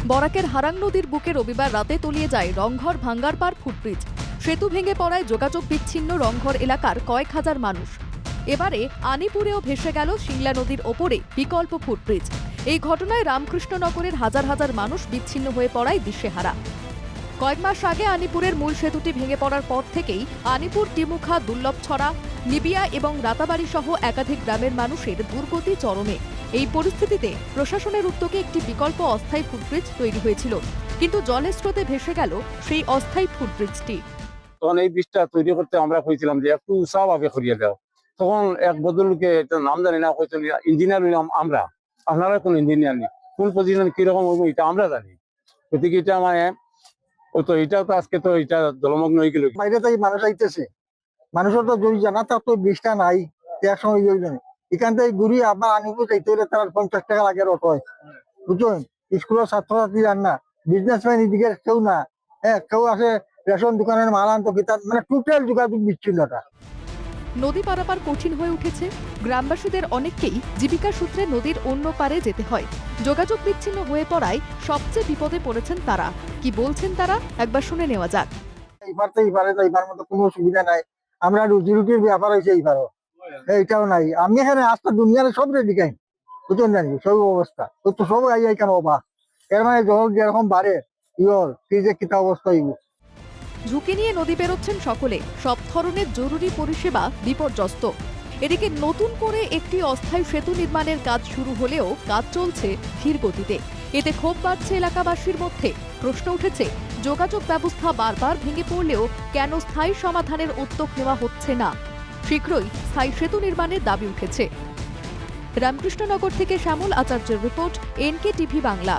বরাকের হারাং নদীর বুকে রবিবার রাতে তলিয়ে যায় রংঘর ভাঙ্গারপাড় ফুটব্রিজ। সেতু ভেঙে পড়ায় যোগাযোগ বিচ্ছিন্ন রংঘর এলাকার কয়েক হাজার মানুষ। এবারে আনিপুরেও ভেসে গেল সিংলা নদীর ওপরে বিকল্প ফুটব্রিজ। এই ঘটনায় রামকৃষ্ণনগরের হাজার হাজার মানুষ বিচ্ছিন্ন হয়ে পড়ায় দিশেহারা। কয়েক মাস আগে আনিপুরের মূল সেতুটি ভেঙে পড়ার পর থেকেই আনিপুর, টিমুখা, দুর্লভছড়া, নিবিয়া এবং রাতাবাড়ি সহ একাধিক গ্রামের মানুষের দুর্গতি চরমে। এই পরিস্থিতিতে প্রশাসনের উদ্যোগে একটি বিকল্প অস্থায়ী ফুটব্রিজ তৈরি হয়েছিল, কিন্তু জলের স্রোতে ভেসে গেল সেই অস্থায়ী ফুটব্রিজটি। তখন এই ব্রিজটা তৈরি করতে আমরা কইছিলাম যে একটু উৎসাহভাবে করিয়ে দাও। তখন এক ভদ্রলোকে নাম জানি না, হয়তো ইঞ্জিনিয়ার হইলাম আমরা, আপনারা কোন ইঞ্জিনিয়ার নেই, কোন পজিশন কিরকম হইব এটা আমরা জানি। গতিকে এটা মানে তো এটা তো আজকে তো এটা জলমগ্ন হয়ে গেল। বাইরে থেকে মানুষ আইতেছে, মানুষের তো জরুরি জানা, তার তো ব্রিজটা নাই, এক সময় এখান থেকে ঘুরি আপনার আনিপুর যাইতে হলে তার 50 টাকা লাগে অটোয়, বুঝছেন? স্কুলের ছাত্রছাত্রী আর না, বিজনেসম্যান এদিকে কেউ না, হ্যাঁ কেউ আসে রেশন দোকানের মাল আনতো, মানে টোটাল যোগাযোগ বিচ্ছিন্নতা। নদী পারাপার কঠিন হয়ে উঠেছে। গ্রামবাসীদের অনেককেই জীবিকা সূত্রে নদীর অন্য পারে যেতে হয়। যোগাযোগ বিচ্ছিন্ন হয়ে পড়ায় সবচেয়ে বিপদে পড়েছেন তারা। কি বলছেন তারা, একবার শুনে নেওয়া যাক। এইবার তো এইবারে তো এইবার মতো কোনো সুবিধা নাই, আমরা রুজি রুটির ব্যাপার হয়েছে এইবারও, এইটাও নাই। আমি এখানে আজকে দুনিয়ার সব রেডি খাই, বুঝছেন জানি সব অবস্থা তো সব আই কেন অবাক। এর মানে জল যেরকম বাড়ে ইয়র কি যে কিতা অবস্থা হইব। ঝুঁকি নিয়ে নদী পেরোচ্ছেন সকলে, সব ধরনের জরুরি পরিষেবা বিপর্যস্ত। এদিকে নতুন করে একটি অস্থায়ী সেতু নির্মাণের কাজ শুরু হলেও কাজ চলছে ধীর গতিতে। এতে ক্ষোভ বাড়ছে এলাকাবাসীর মধ্যে। প্রশ্ন উঠেছে, যোগাযোগ ব্যবস্থা বারবার ভেঙে পড়লেও কেন স্থায়ী সমাধানের উদ্যোগ নেওয়া হচ্ছে না? শীঘ্রই স্থায়ী সেতু নির্মাণের দাবি উঠেছে। রামকৃষ্ণনগর থেকে শ্যামল আচার্যের রিপোর্ট, NK টিভি বাংলা।